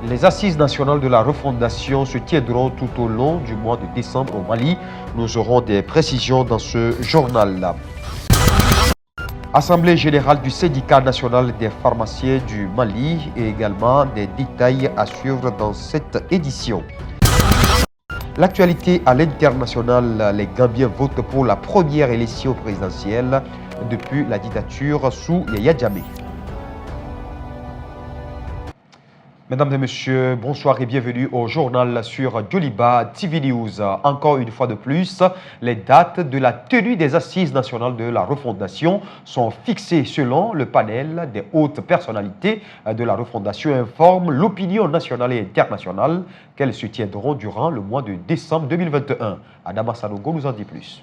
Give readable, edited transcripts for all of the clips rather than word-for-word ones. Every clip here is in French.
Les assises nationales de la refondation se tiendront tout au long du mois de décembre au Mali. Nous aurons des précisions dans ce journal-là. Assemblée générale du syndicat national des pharmaciens du Mali et également des détails à suivre dans cette édition. L'actualité à l'international, les Gambiens votent pour la première élection présidentielle depuis la dictature sous Yaya Jammeh. Mesdames et messieurs, bonsoir et bienvenue au journal sur Djoliba TV News. Encore une fois de plus, les dates de la tenue des assises nationales de la refondation sont fixées selon le panel des hautes personnalités de la refondation informe l'opinion nationale et internationale qu'elles se tiendront durant le mois de décembre 2021. Adama Sanogo nous en dit plus.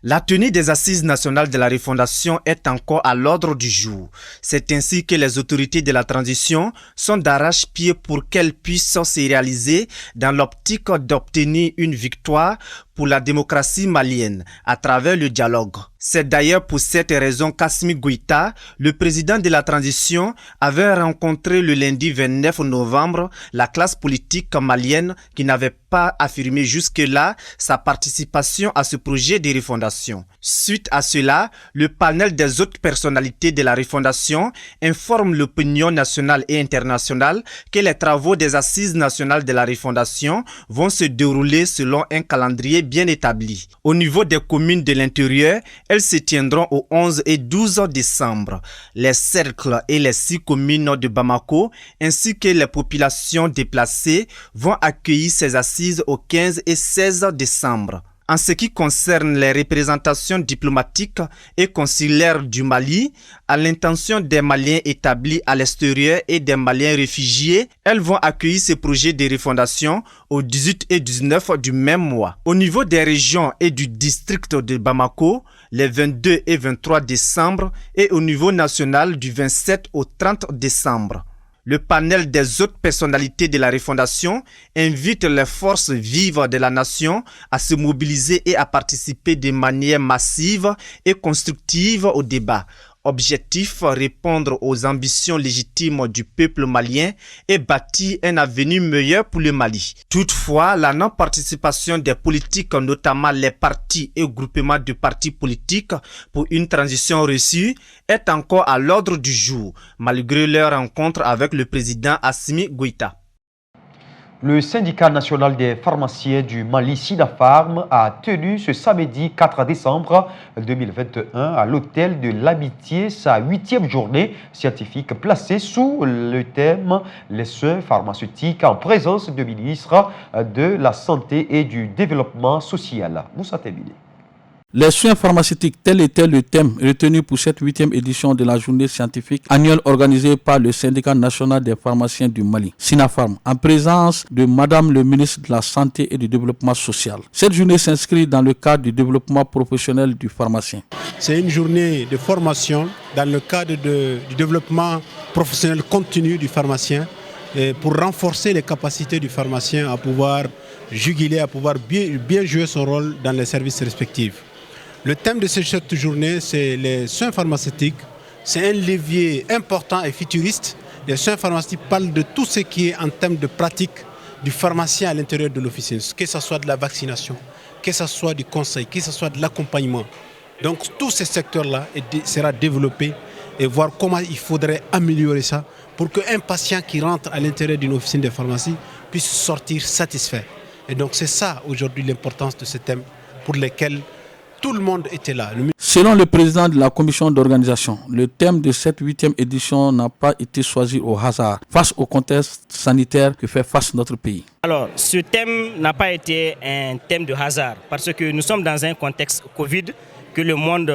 La tenue des assises nationales de la refondation est encore à l'ordre du jour. C'est ainsi que les autorités de la transition sont d'arrache-pied pour qu'elles puissent se réaliser dans l'optique d'obtenir une victoire pour la démocratie malienne à travers le dialogue. C'est d'ailleurs pour cette raison qu'Assimi Goïta, le président de la transition, avait rencontré le lundi 29 novembre la classe politique malienne qui n'avait pas affirmé jusque-là sa participation à ce projet de refondation. Suite à cela, le panel des autres personnalités de la refondation informe l'opinion nationale et internationale que les travaux des assises nationales de la refondation vont se dérouler selon un calendrier bien établi. Au niveau des communes de l'intérieur, elles se tiendront au 11 et 12 décembre. Les cercles et les 6 communes de Bamako ainsi que les populations déplacées vont accueillir ces assises au 15 et 16 décembre. En ce qui concerne les représentations diplomatiques et consulaires du Mali, à l'intention des Maliens établis à l'extérieur et des Maliens réfugiés, elles vont accueillir ce projet de refondation au 18 et 19 du même mois. Au niveau des régions et du district de Bamako, les 22 et 23 décembre et au niveau national du 27 au 30 décembre. Le panel des autres personnalités de la refondation invite les forces vives de la nation à se mobiliser et à participer de manière massive et constructive au débat. Objectif, répondre aux ambitions légitimes du peuple malien et bâtir un avenir meilleur pour le Mali. Toutefois, la non-participation des politiques, notamment les partis et groupements de partis politiques pour une transition reçue, est encore à l'ordre du jour, malgré leur rencontre avec le président Assimi Goïta. Le syndicat national des pharmaciens du Mali, SINAPHARM, a tenu ce samedi 4 décembre 2021 à l'hôtel de l'Amitié sa 8e journée scientifique placée sous le thème « Les soins pharmaceutiques » en présence du ministre de la Santé et du Développement social. Moussa Tebile. Les soins pharmaceutiques, tel était le thème retenu pour cette 8e édition de la journée scientifique annuelle organisée par le syndicat national des pharmaciens du Mali, SINAPHARM, en présence de Madame le ministre de la Santé et du Développement social. Cette journée s'inscrit dans le cadre du développement professionnel du pharmacien. C'est une journée de formation dans le cadre du développement professionnel continu du pharmacien pour renforcer les capacités du pharmacien à pouvoir juguler, à pouvoir bien jouer son rôle dans les services respectifs. Le thème de cette journée, c'est les soins pharmaceutiques. C'est un levier important et futuriste. Les soins pharmaceutiques parlent de tout ce qui est en termes de pratique du pharmacien à l'intérieur de l'officine, que ce soit de la vaccination, que ce soit du conseil, que ce soit de l'accompagnement. Donc tous ces secteurs-là sera développé et voir comment il faudrait améliorer ça pour qu'un patient qui rentre à l'intérieur d'une officine de pharmacie puisse sortir satisfait. Et donc c'est ça aujourd'hui l'importance de ce thème pour lequel tout le monde était là. Selon le président de la commission d'organisation, le thème de cette 8e édition n'a pas été choisi au hasard face au contexte sanitaire que fait face notre pays. Alors, ce thème n'a pas été un thème de hasard parce que nous sommes dans un contexte Covid que le monde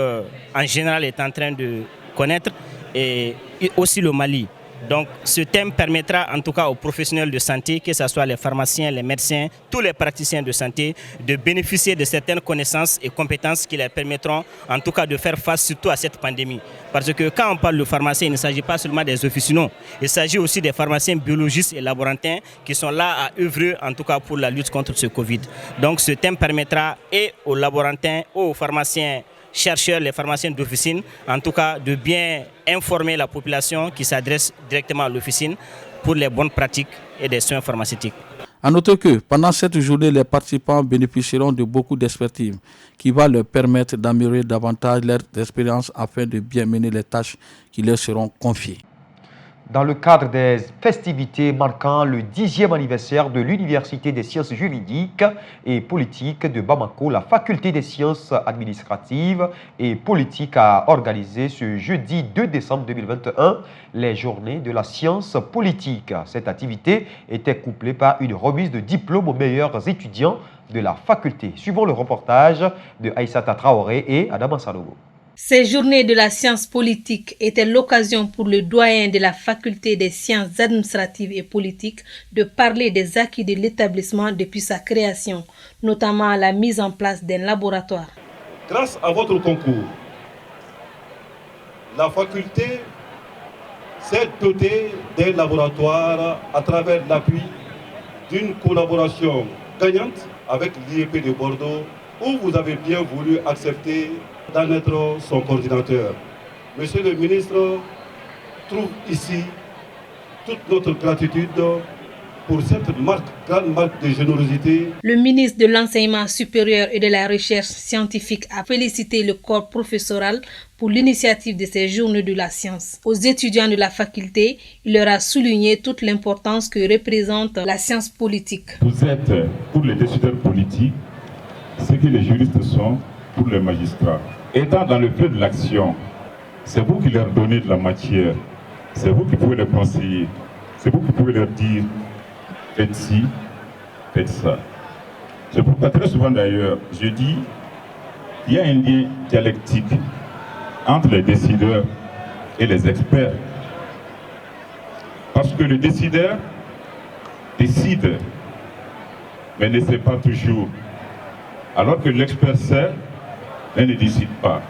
en général est en train de connaître et aussi le Mali. Donc ce thème permettra en tout cas aux professionnels de santé, que ce soit les pharmaciens, les médecins, tous les praticiens de santé, de bénéficier de certaines connaissances et compétences qui leur permettront en tout cas de faire face surtout à cette pandémie. Parce que quand on parle de pharmaciens, il ne s'agit pas seulement des officinaux, il s'agit aussi des pharmaciens biologistes et laborantins qui sont là à œuvrer en tout cas pour la lutte contre ce Covid. Donc ce thème permettra et aux laborantins, aux pharmaciens chercheurs, les pharmaciens d'officine, en tout cas de bien informer la population qui s'adresse directement à l'officine pour les bonnes pratiques et des soins pharmaceutiques. À noter que pendant cette journée, les participants bénéficieront de beaucoup d'expertise qui va leur permettre d'améliorer davantage leur expérience afin de bien mener les tâches qui leur seront confiées. Dans le cadre des festivités marquant le 10e anniversaire de l'Université des sciences juridiques et politiques de Bamako, la faculté des sciences administratives et politiques a organisé ce jeudi 2 décembre 2021 les journées de la science politique. Cette activité était couplée par une remise de diplômes aux meilleurs étudiants de la faculté. Suivons le reportage de Aïssata Traoré et Adama Sanogo. Ces journées de la science politique étaient l'occasion pour le doyen de la faculté des sciences administratives et politiques de parler des acquis de l'établissement depuis sa création, notamment la mise en place d'un laboratoire. Grâce à votre concours, la faculté s'est dotée d'un laboratoire à travers l'appui d'une collaboration gagnante avec l'IEP de Bordeaux, où vous avez bien voulu accepter d'en être son coordinateur. Monsieur le ministre trouve ici toute notre gratitude pour cette grande marque de générosité. Le ministre de l'Enseignement supérieur et de la Recherche scientifique a félicité le corps professoral pour l'initiative de ces journées de la science. Aux étudiants de la faculté, il leur a souligné toute l'importance que représente la science politique. Vous êtes pour les décideurs politiques ce que les juristes sont pour les magistrats. Étant dans le feu de l'action, c'est vous qui leur donnez de la matière, c'est vous qui pouvez les conseiller, c'est vous qui pouvez leur dire faites ci, faites ça. C'est pourquoi très souvent d'ailleurs, je dis qu'il y a un lien dialectique entre les décideurs et les experts. Parce que le décideur décide, mais ne sait pas toujours. Alors que l'expert sait, mais ne décide pas.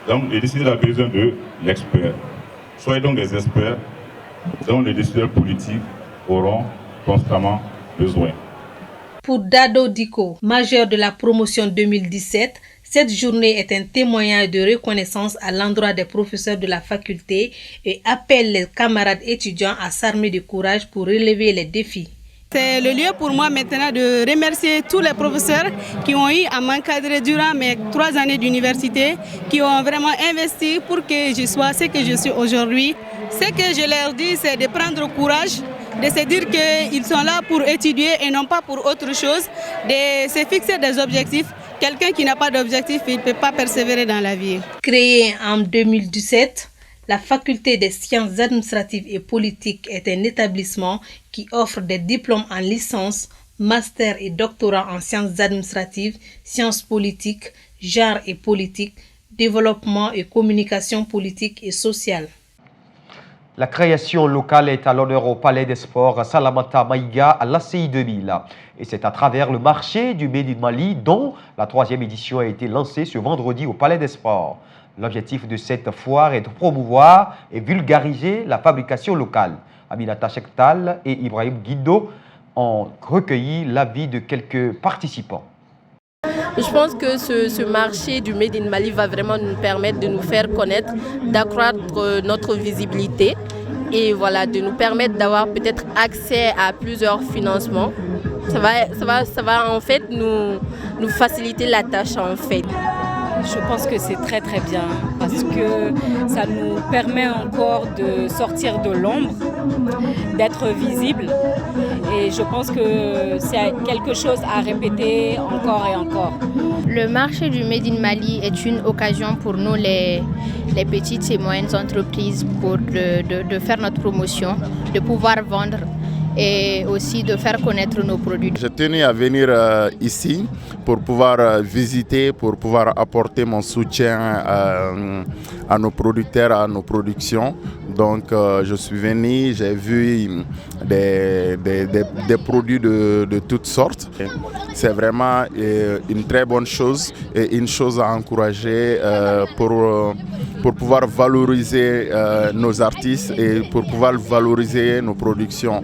Donc le décideur a besoin de l'expert. Soyez donc des experts dont les décideurs politiques auront constamment besoin. Pour Dado Diko, major de la promotion 2017, cette journée est un témoignage de reconnaissance à l'endroit des professeurs de la faculté et appelle les camarades étudiants à s'armer de courage pour relever les défis. C'est le lieu pour moi maintenant de remercier tous les professeurs qui ont eu à m'encadrer durant mes 3 années d'université, qui ont vraiment investi pour que je sois ce que je suis aujourd'hui. Ce que je leur dis, c'est de prendre courage, de se dire qu'ils sont là pour étudier et non pas pour autre chose, de se fixer des objectifs. Quelqu'un qui n'a pas d'objectif, il ne peut pas persévérer dans la vie. Créée en 2017, la faculté des sciences administratives et politiques est un établissement qui offre des diplômes en licence, master et doctorat en sciences administratives, sciences politiques, genre et politique, développement et communication politique et sociale. La création locale est à l'honneur au Palais des Sports Salamata Maïga à l'ACI 2000. Et c'est à travers le marché du Made in Mali dont la 3e édition a été lancée ce vendredi au Palais des Sports. L'objectif de cette foire est de promouvoir et vulgariser la fabrication locale. Aminata Chektal et Ibrahim Guido ont recueilli l'avis de quelques participants. Je pense que ce marché du Made in Mali va vraiment nous permettre de nous faire connaître, d'accroître notre visibilité et voilà, de nous permettre d'avoir peut-être accès à plusieurs financements. Ça va en fait nous faciliter la tâche en fait. Je pense que c'est très très bien parce que ça nous permet encore de sortir de l'ombre, d'être visible et je pense que c'est quelque chose à répéter encore et encore. Le marché du Made in Mali est une occasion pour nous les petites et moyennes entreprises de faire notre promotion, de pouvoir vendre et aussi de faire connaître nos produits. J'ai tenu à venir ici pour pouvoir visiter, pour pouvoir apporter mon soutien à nos producteurs, à nos productions. Donc je suis venu, j'ai vu des produits de toutes sortes. C'est vraiment une très bonne chose et une chose à encourager pour pouvoir valoriser nos artistes et pour pouvoir valoriser nos productions.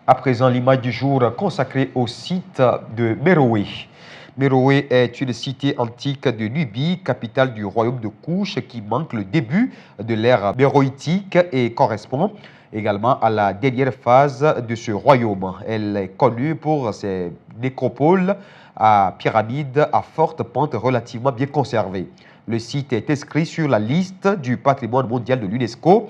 À présent, l'image du jour consacrée au site de Merowe. Méroé est une cité antique de Nubie, capitale du royaume de Couche, qui marque le début de l'ère méroïtique et correspond également à la dernière phase de ce royaume. Elle est connue pour ses nécropoles à pyramides à forte pente relativement bien conservées. Le site est inscrit sur la liste du patrimoine mondial de l'UNESCO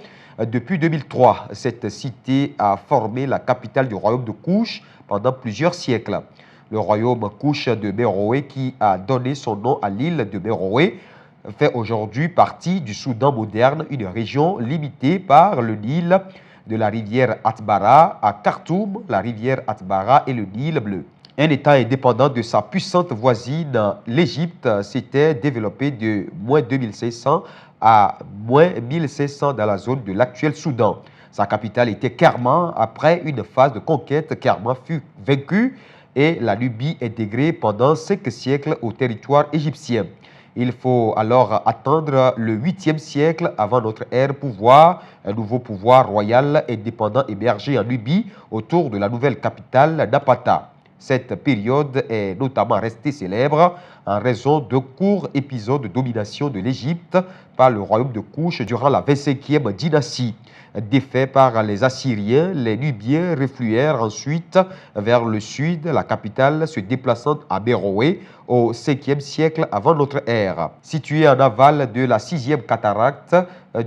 depuis 2003. Cette cité a formé la capitale du royaume de Couche pendant plusieurs siècles. Le royaume Couche de Méroé, qui a donné son nom à l'île de Méroé, fait aujourd'hui partie du Soudan moderne, une région limitée par le Nil de la rivière Atbara à Khartoum, la rivière Atbara et le Nil bleu. Un État indépendant de sa puissante voisine, l'Égypte, s'était développé de moins 2500 à moins 1500 dans la zone de l'actuel Soudan. Sa capitale était Kerman. Après une phase de conquête, Kerman fut vaincue et la Nubie intégrée pendant 5 siècles au territoire égyptien. Il faut alors attendre le 8e siècle avant notre ère pour voir un nouveau pouvoir royal indépendant émerger en Nubie autour de la nouvelle capitale Napata. Cette période est notamment restée célèbre en raison de courts épisodes de domination de l'Égypte par le royaume de Couche durant la 25e dynastie. Défaits par les Assyriens, les Nubiens refluèrent ensuite vers le sud, la capitale se déplaçant à Méroé au 5e siècle avant notre ère. Située en aval de la 6e cataracte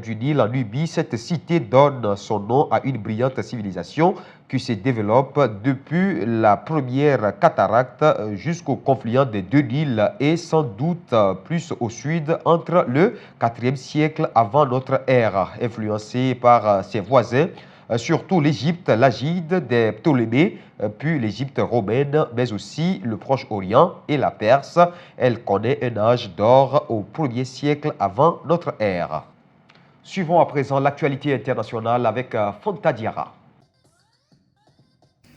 du Nil en Nubie, cette cité donne son nom à une brillante civilisation qui se développe depuis la première cataracte jusqu'au confluent des deux Nils et sans doute plus au sud entre le 4e siècle avant notre ère. Influencée par ses voisins, surtout l'Égypte, l'Agide des Ptolémées, puis l'Égypte romaine, mais aussi le Proche-Orient et la Perse, elle connaît un âge d'or au 1er siècle avant notre ère. Suivons à présent l'actualité internationale avec Fanta Diarra.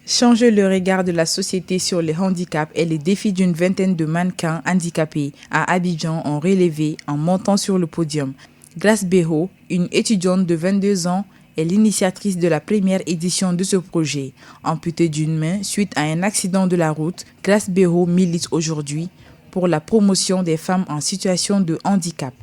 Changer le regard de la société sur les handicaps et les défis d'une vingtaine de mannequins handicapés à Abidjan ont relevé en montant sur le podium. Grace Bého, une étudiante de 22 ans, est l'initiatrice de la première édition de ce projet. Amputée d'une main suite à un accident de la route, Grace Bého milite aujourd'hui pour la promotion des femmes en situation de handicap.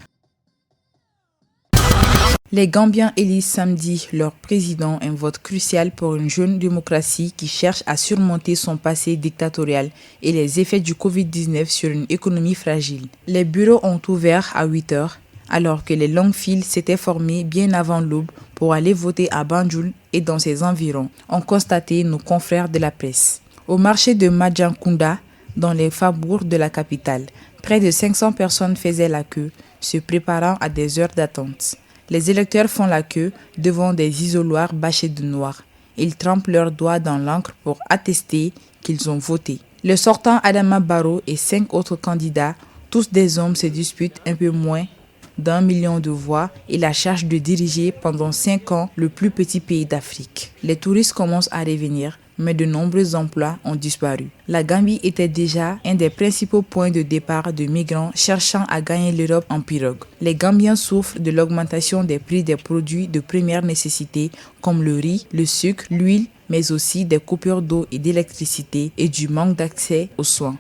Les Gambiens élisent samedi leur président, un vote crucial pour une jeune démocratie qui cherche à surmonter son passé dictatorial et les effets du Covid-19 sur une économie fragile. Les bureaux ont ouvert à 8 h, alors que les longues files s'étaient formées bien avant l'aube pour aller voter à Banjul et dans ses environs, ont constaté nos confrères de la presse. Au marché de Madjankunda, dans les faubourgs de la capitale, près de 500 personnes faisaient la queue, se préparant à des heures d'attente. Les électeurs font la queue devant des isoloirs bâchés de noir. Ils trempent leurs doigts dans l'encre pour attester qu'ils ont voté. Le sortant Adama Barrow et 5 autres candidats, tous des hommes, se disputent un peu moins d'1 million de voix et la charge de diriger pendant 5 ans le plus petit pays d'Afrique. Les touristes commencent à revenir, mais de nombreux emplois ont disparu. La Gambie était déjà un des principaux points de départ de migrants cherchant à gagner l'Europe en pirogue. Les Gambiens souffrent de l'augmentation des prix des produits de première nécessité comme le riz, le sucre, l'huile, mais aussi des coupures d'eau et d'électricité et du manque d'accès aux soins.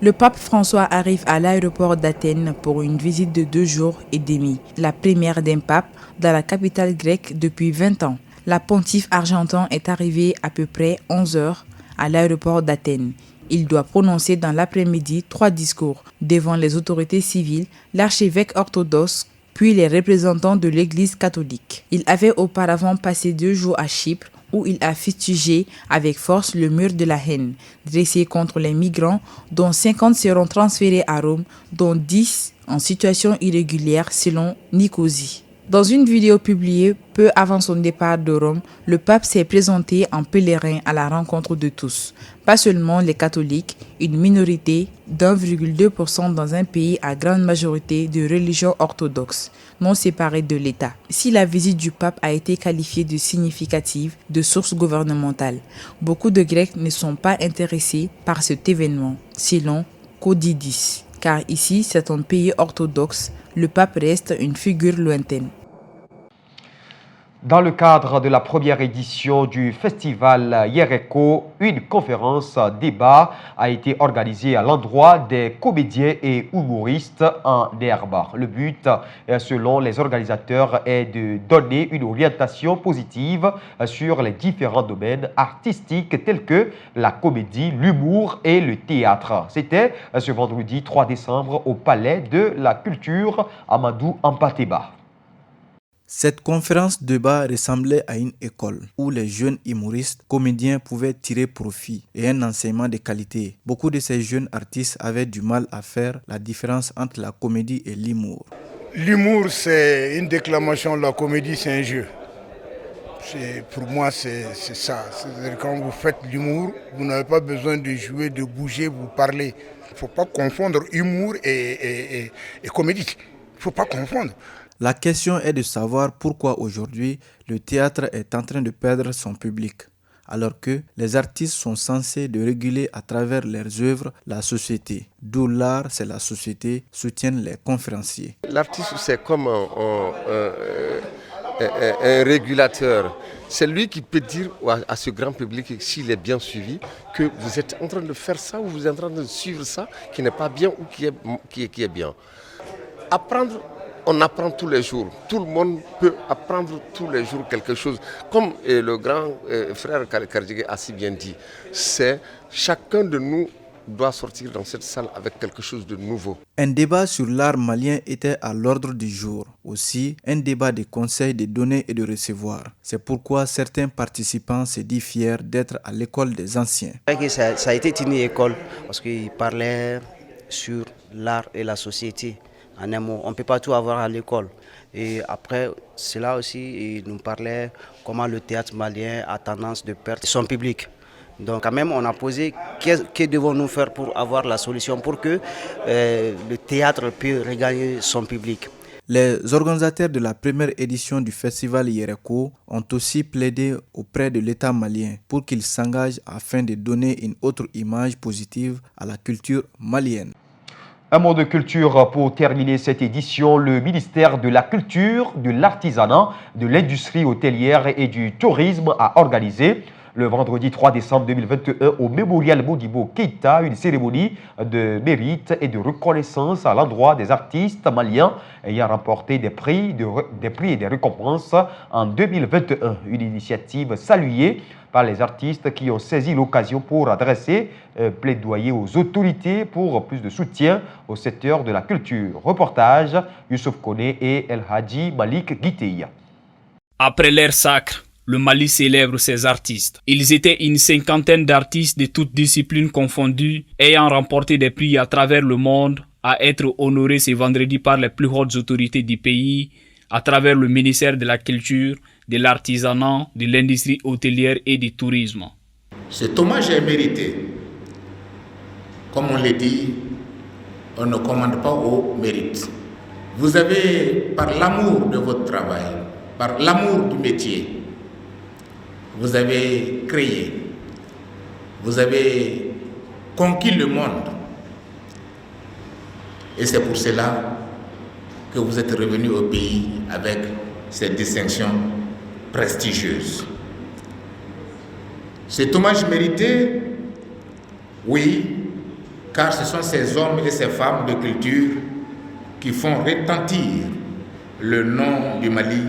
Le pape François arrive à l'aéroport d'Athènes pour une visite de 2 jours et demi, la première d'un pape dans la capitale grecque depuis 20 ans. La pontife argentin est arrivée à peu près 11 h à l'aéroport d'Athènes. Il doit prononcer dans l'après-midi 3 discours devant les autorités civiles, l'archevêque orthodoxe, puis les représentants de l'Église catholique. Il avait auparavant passé 2 jours à Chypre, où il a fustigé avec force le mur de la haine, dressé contre les migrants, dont 50 seront transférés à Rome, dont 10 en situation irrégulière selon Nicosie. Dans une vidéo publiée peu avant son départ de Rome, le pape s'est présenté en pèlerin à la rencontre de tous, pas seulement les catholiques, une minorité d'1,2% dans un pays à grande majorité de religion orthodoxe, non séparée de l'État. Si la visite du pape a été qualifiée de significative de source gouvernementale, beaucoup de Grecs ne sont pas intéressés par cet événement, selon Codidis, car ici c'est un pays orthodoxe. Le pape reste une figure lointaine. Dans le cadre de la première édition du festival Yereko, une conférence débat a été organisée à l'endroit des comédiens et humoristes en herbe. Le but, selon les organisateurs, est de donner une orientation positive sur les différents domaines artistiques tels que la comédie, l'humour et le théâtre. C'était ce vendredi 3 décembre au Palais de la Culture Amadou Ampateba. Cette conférence débat ressemblait à une école où les jeunes humoristes, comédiens pouvaient tirer profit et un enseignement de qualité. Beaucoup de ces jeunes artistes avaient du mal à faire la différence entre la comédie et l'humour. L'humour, c'est une déclamation, la comédie, c'est un jeu. Pour moi, c'est ça. C'est-à-dire quand vous faites l'humour, vous n'avez pas besoin de jouer, de bouger, vous parlez. Il ne faut pas confondre humour et comédie. Il ne faut pas confondre. La question est de savoir pourquoi aujourd'hui le théâtre est en train de perdre son public, alors que les artistes sont censés de réguler à travers leurs œuvres la société. D'où l'art, c'est la société, soutiennent les conférenciers. L'artiste, c'est comme un régulateur. C'est lui qui peut dire à ce grand public, s'il est bien suivi, que vous êtes en train de faire ça ou vous êtes en train de suivre ça qui n'est pas bien ou qui est bien. Apprendre. On apprend tous les jours. Tout le monde peut apprendre tous les jours quelque chose. Comme le grand frère Kardjigué a si bien dit, c'est chacun de nous doit sortir dans cette salle avec quelque chose de nouveau. Un débat sur l'art malien était à l'ordre du jour. Aussi, un débat de conseils de donner et de recevoir. C'est pourquoi certains participants se disent fiers d'être à l'école des anciens. Ça a été une école parce qu'ils parlaient sur l'art et la société. En un mot, on ne peut pas tout avoir à l'école. Et après, cela aussi, il nous parlait comment le théâtre malien a tendance de perdre son public. Donc quand même, on a posé que devons-nous faire pour avoir la solution pour que le théâtre puisse regagner son public. Les organisateurs de la première édition du festival Yereko ont aussi plaidé auprès de l'État malien pour qu'il s'engage afin de donner une autre image positive à la culture malienne. Un mot de culture pour terminer cette édition. Le ministère de la Culture, de l'Artisanat, de l'Industrie hôtelière et du Tourisme a organisé le vendredi 3 décembre 2021 au Mémorial Modibo Keïta une cérémonie de mérite et de reconnaissance à l'endroit des artistes maliens ayant remporté des prix et des récompenses en 2021. Une initiative saluée par les artistes qui ont saisi l'occasion pour adresser plaidoyer aux autorités pour plus de soutien au secteur de la culture. Reportage Youssouf Kone et El Hadji Malik Guiteya. Après l'ère sacre, le Mali célèbre ses artistes. Ils étaient une cinquantaine d'artistes de toutes disciplines confondues, ayant remporté des prix à travers le monde, à être honorés ce vendredi par les plus hautes autorités du pays, à travers le ministère de la Culture, de l'Artisanat, de l'Industrie hôtelière et du Tourisme. Cet hommage est mérité. Comme on l'a dit, on ne commande pas au mérite. Vous avez, par l'amour de votre travail, par l'amour du métier, vous avez créé, vous avez conquis le monde. Et c'est pour cela que vous êtes revenu au pays avec cette distinction prestigieuse. Cet hommage mérité, oui, car ce sont ces hommes et ces femmes de culture qui font retentir le nom du Mali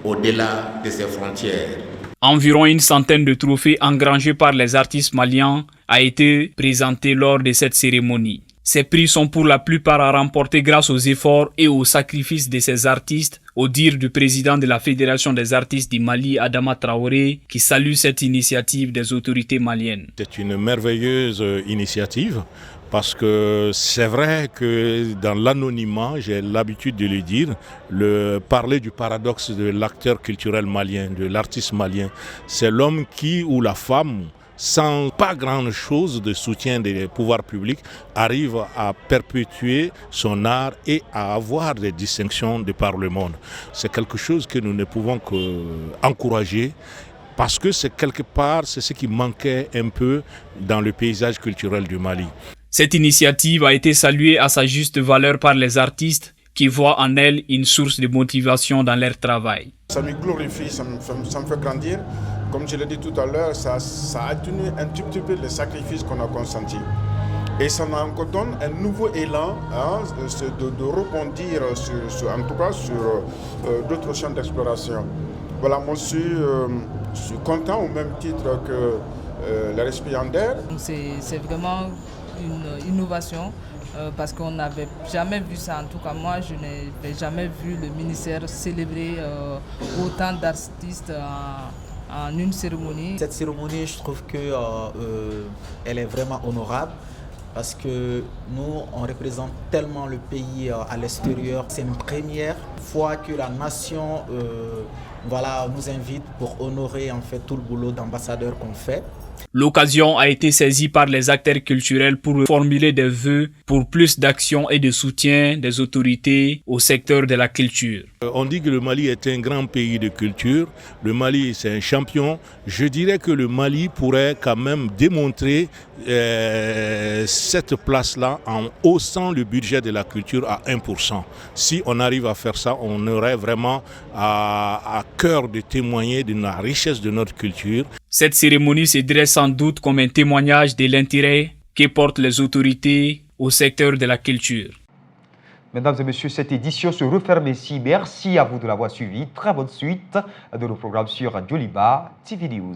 au-delà de ses frontières. Environ une centaine de trophées engrangés par les artistes maliens a été présentés lors de cette cérémonie. Ces prix sont pour la plupart remportés grâce aux efforts et aux sacrifices de ces artistes, au dire du président de la Fédération des artistes du Mali, Adama Traoré, qui salue cette initiative des autorités maliennes. C'est une merveilleuse initiative parce que c'est vrai que dans l'anonymat, j'ai l'habitude de le dire, parler du paradoxe de l'acteur culturel malien, de l'artiste malien, c'est l'homme qui ou la femme, sans pas grand chose de soutien des pouvoirs publics, arrive à perpétuer son art et à avoir des distinctions de par le monde. C'est quelque chose que nous ne pouvons qu'encourager parce que c'est quelque part, c'est ce qui manquait un peu dans le paysage culturel du Mali. Cette initiative a été saluée à sa juste valeur par les artistes qui voient en elles une source de motivation dans leur travail. Ça me glorifie, ça me fait grandir. Comme je l'ai dit tout à l'heure, ça atténue un tout petit peu les sacrifices qu'on a consentis. Et ça nous donne un nouveau élan de rebondir en tout cas sur d'autres champs d'exploration. Voilà, moi je suis content au même titre que les récipiendaires. C'est vraiment une innovation parce qu'on n'avait jamais vu ça. En tout cas, moi, je n'avais jamais vu le ministère célébrer autant d'artistes en une cérémonie. Cette cérémonie, je trouve qu'elle est vraiment honorable parce que nous, on représente tellement le pays à l'extérieur. C'est une première fois que la nation nous invite pour honorer en fait tout le boulot d'ambassadeur qu'on fait. L'occasion a été saisie par les acteurs culturels pour formuler des vœux pour plus d'action et de soutien des autorités au secteur de la culture. On dit que le Mali est un grand pays de culture. Le Mali, c'est un champion. Je dirais que le Mali pourrait quand même démontrer cette place-là en haussant le budget de la culture à 1%. Si on arrive à faire ça, on aurait vraiment à cœur de témoigner de la richesse de notre culture. Cette cérémonie se dresse sans doute comme un témoignage de l'intérêt que portent les autorités au secteur de la culture. Mesdames et messieurs, cette édition se referme ici. Merci à vous de l'avoir suivi. Très bonne suite de nos programmes sur Joliba TV News.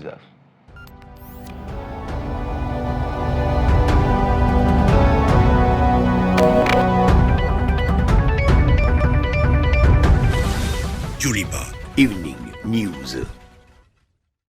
Joliba Evening News.